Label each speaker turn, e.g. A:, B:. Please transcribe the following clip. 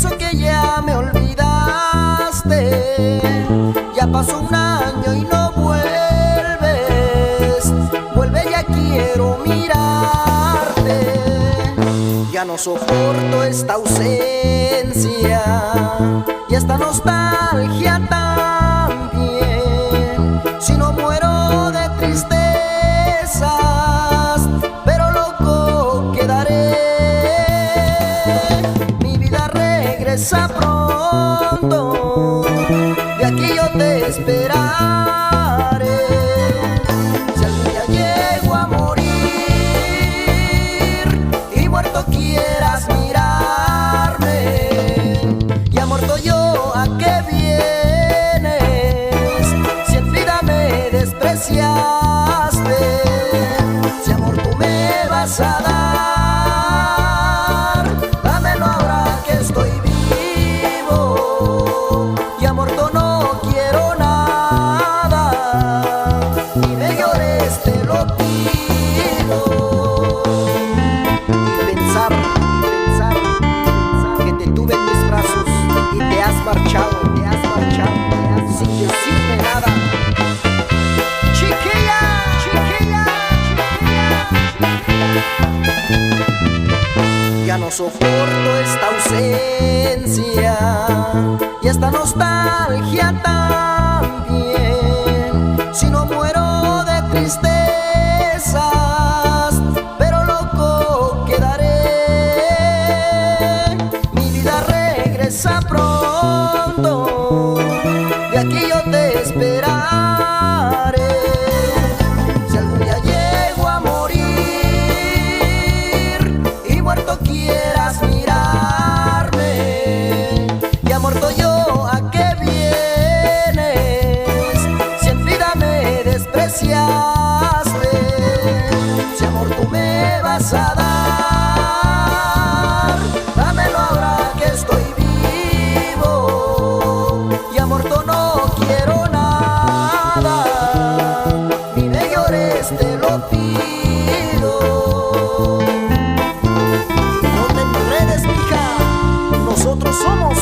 A: Pienso que ya me olvidaste, ya pasó un año y no vuelves. Vuelve, ya quiero mirarte. Ya no soporto esta ausencia y esta nostalgia también. Si no muero de tristezas, pero loco quedaré. Mi vida regresa pronto, de aquí yo te esperaré. Si algún día llego a morir y muerto quieras mirarme, ya muerto yo, ¿a qué vienes? Si en vida me despreciaste, si amor tú me vas a dar, dámelo ahora que estoy vivo. Ya muerto no quiero nada, ni me llores, te lo pido. Y pensar que te tuve en mis brazos y te has marchado, sin decirme nada. Chiquilla, chiquilla, chiquilla. Ya no soporto esta ausencia y esta nostalgia también. Si no muero de tristezas, pero loco quedaré. Mi vida regresa pronto, de aquí yo te esperaré. Si algún día llego a morir y muerto quieras mirarme, ya muerto yo, ¿a qué vienes? Si en vida me despreciaste, si amor tú me vas a dar, dámelo ahora que estoy vivo. Ya muerto no quiero nada, ni me llores, te lo pido. No te enredes, mija, nosotros somos.